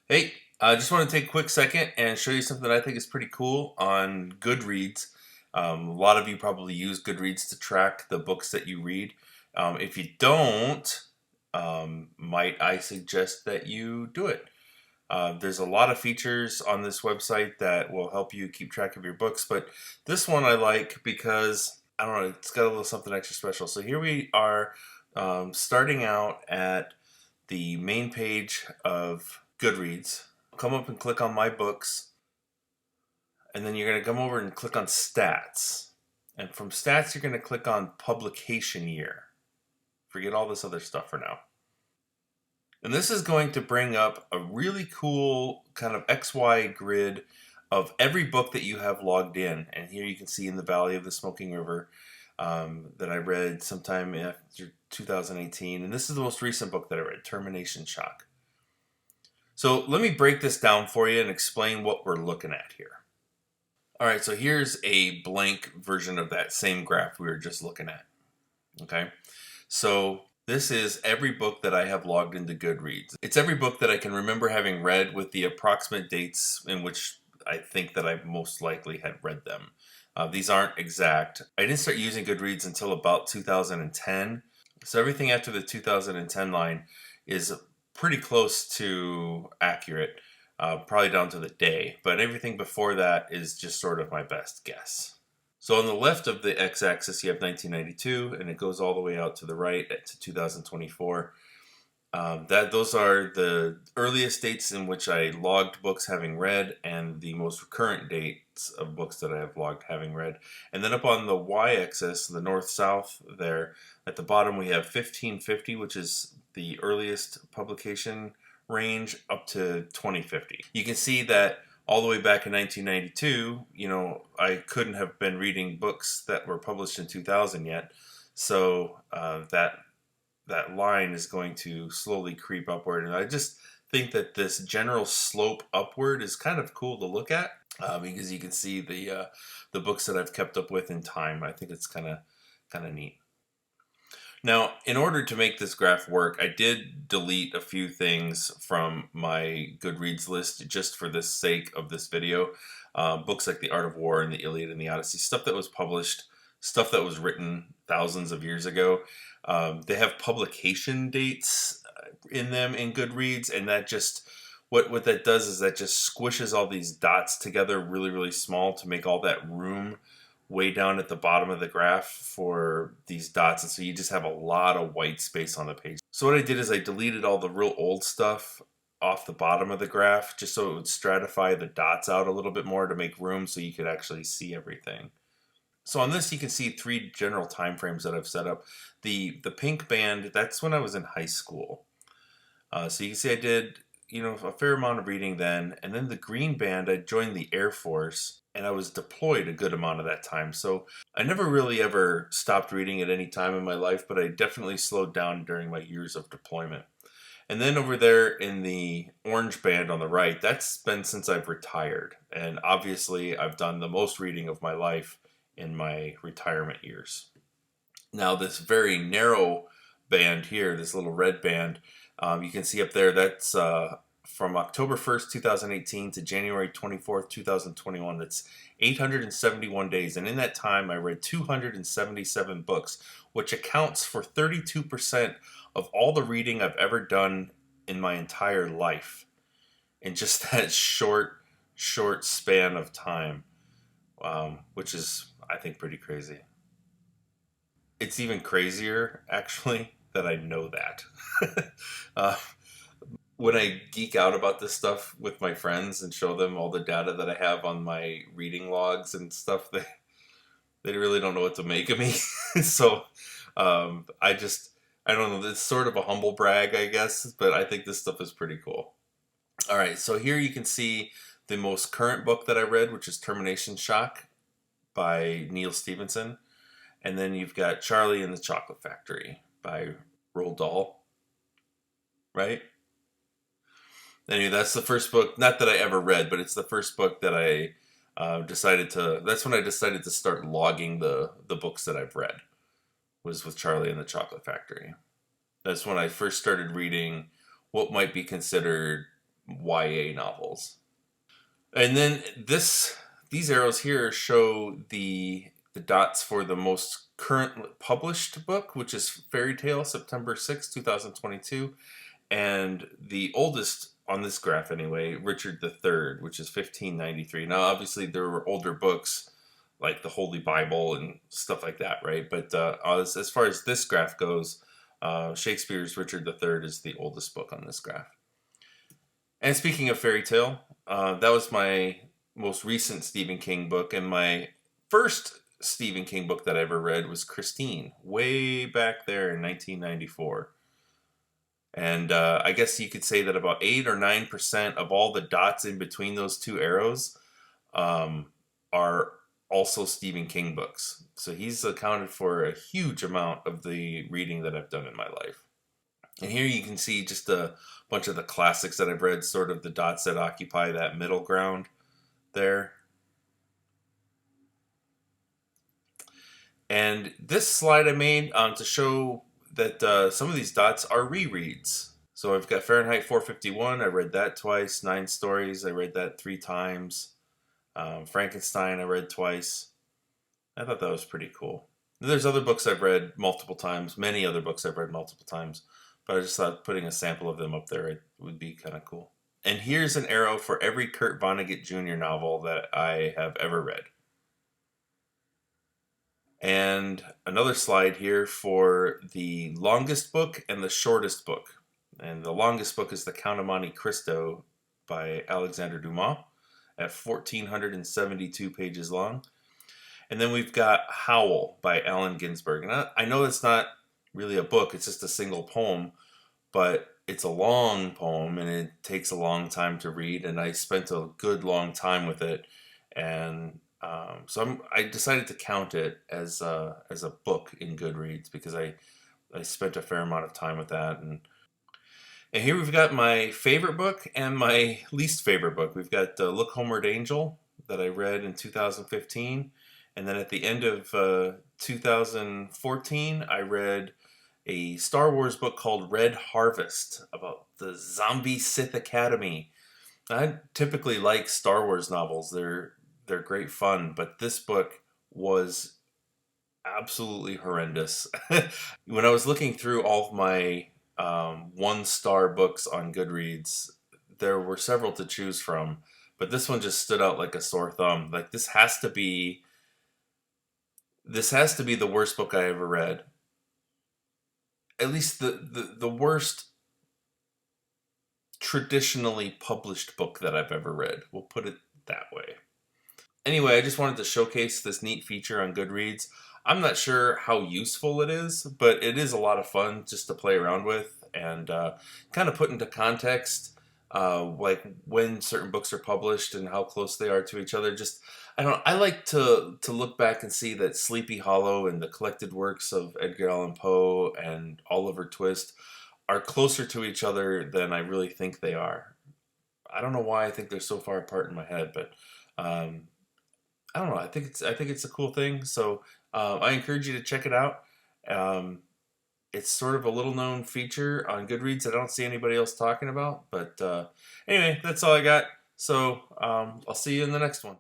Hey, I just want to take a quick second and show you something I think is pretty cool on Goodreads. A lot of you probably use Goodreads to track the books that you read. If you don't, might I suggest that you do it? There's a lot of features on this website that will help you keep track of your books, but this one I like because, I don't know, it's got a little something extra special. So here we are starting out at the main page of Goodreads. Come up and click on My Books, and then you're going to come over and click on Stats. And from Stats, you're going to click on Publication Year. Forget all this other stuff for now. And this is going to bring up a really cool kind of XY grid of every book that you have logged in. And here you can see in the Valley of the Smoking River that I read sometime after 2018. And this is the most recent book that I read, Termination Shock. So let me break this down for you and explain what we're looking at here. All right, so here's a blank version of that same graph we were just looking at. Okay, so this is every book that I have logged into Goodreads. It's every book that I can remember having read with the approximate dates in which I think that I most likely had read them. These aren't exact. I didn't start using Goodreads until about 2010. So everything after the 2010 line is pretty close to accurate, probably down to the day. But everything before that is just sort of my best guess. So on the left of the x-axis, you have 1992, and it goes all the way out to the right to 2024. Those are the earliest dates in which I logged books having read, and the most current dates of books that I have logged having read. And then up on the y-axis, the north-south there, at the bottom we have 1550, which is the earliest publication range, up to 2050. You can see that all the way back in 1992, I couldn't have been reading books that were published in 2000 yet. So that line is going to slowly creep upward. And I just think that this general slope upward is kind of cool to look at because you can see the books that I've kept up with in time. I think it's kind of neat. Now, in order to make this graph work, I did delete a few things from my Goodreads list just for the sake of this video. Books like The Art of War and The Iliad and the Odyssey, stuff that was published, stuff that was written thousands of years ago. They have publication dates in them in Goodreads, and that just, what that does is that just squishes all these dots together really, really small to make all that room way down at the bottom of the graph for these dots, and so you just have a lot of white space on the page. So what I did is I deleted all the real old stuff off the bottom of the graph just so it would stratify the dots out a little bit more to make room so you could actually see everything. So on this you can see three general time frames that I've set up. The pink band, that's when I was in high school. So you can see I did a fair amount of reading then, and then the green band, I joined the Air Force and I was deployed a good amount of that time. So I never really ever stopped reading at any time in my life, but I definitely slowed down during my years of deployment. And then over there in the orange band on the right, that's been since I've retired. And obviously I've done the most reading of my life in my retirement years. Now this very narrow band here, this little red band, you can see up there, that's from October 1st, 2018 to January 24th, 2021. That's 871 days. And in that time, I read 277 books, which accounts for 32% of all the reading I've ever done in my entire life in just that short span of time, which is, I think, pretty crazy. It's even crazier, actually, that I know that. When I geek out about this stuff with my friends and show them all the data that I have on my reading logs and stuff, they really don't know what to make of me. So I don't know, it's sort of a humble brag, I guess, but I think this stuff is pretty cool. All right, so here you can see the most current book that I read, which is Termination Shock by Neil Stephenson. And then you've got Charlie and the Chocolate Factory by Roald Dahl, right? Anyway, that's the first book, not that I ever read, but it's the first book that I that's when I decided to start logging the books that I've read, was with Charlie and the Chocolate Factory. That's when I first started reading what might be considered YA novels. And then these arrows here show the dots for the most current published book, which is Fairy Tale, September 6th, 2022, and the oldest on this graph anyway, Richard III, which is 1593. Now, obviously, there were older books like the Holy Bible and stuff like that, right? But as far as this graph goes, Shakespeare's Richard III is the oldest book on this graph. And speaking of fairy tale, that was my most recent Stephen King book, and my first Stephen King book that I ever read was Christine, way back there in 1994. And I guess you could say that about 8 or 9% of all the dots in between those two arrows are also Stephen King books. So he's accounted for a huge amount of the reading that I've done in my life. And here you can see just a bunch of the classics that I've read, sort of the dots that occupy that middle ground there. And this slide I made to show that some of these dots are rereads. So I've got Fahrenheit 451. I read that twice. 9 Stories. I read that 3 times. Frankenstein I read twice. I thought that was pretty cool. There's other books I've read multiple times. Many other books I've read multiple times. But I just thought putting a sample of them up there would be kind of cool. And here's an arrow for every Kurt Vonnegut Jr. novel that I have ever read. And another slide here for the longest book and the shortest book. And the longest book is The Count of Monte Cristo by Alexander Dumas at 1,472 pages long. And then we've got Howl by Allen Ginsberg. And I know it's not really a book, it's just a single poem, but it's a long poem and it takes a long time to read. And I spent a good long time with it. And so I decided to count it as a book in Goodreads because I spent a fair amount of time with that. And here we've got my favorite book and my least favorite book. We've got Look Homeward Angel that I read in 2015. And then at the end of 2014, I read a Star Wars book called Red Harvest about the zombie Sith Academy. I typically like Star Wars novels. They're great fun, but this book was absolutely horrendous. When I was looking through all of my 1-star books on Goodreads, there were several to choose from, but this one just stood out like a sore thumb. Like this has to be the worst book I ever read. At least the worst traditionally published book that I've ever read. We'll put it that way. Anyway, I just wanted to showcase this neat feature on Goodreads. I'm not sure how useful it is, but it is a lot of fun just to play around with and kind of put into context like when certain books are published and how close they are to each other. Just I like to look back and see that Sleepy Hollow and the collected works of Edgar Allan Poe and Oliver Twist are closer to each other than I really think they are. I don't know why I think they're so far apart in my head, but um, I don't know. I think it's a cool thing. So I encourage you to check it out. Um, it's sort of a little known feature on Goodreads that I don't see anybody else talking about. But anyway, that's all I got. So I'll see you in the next one.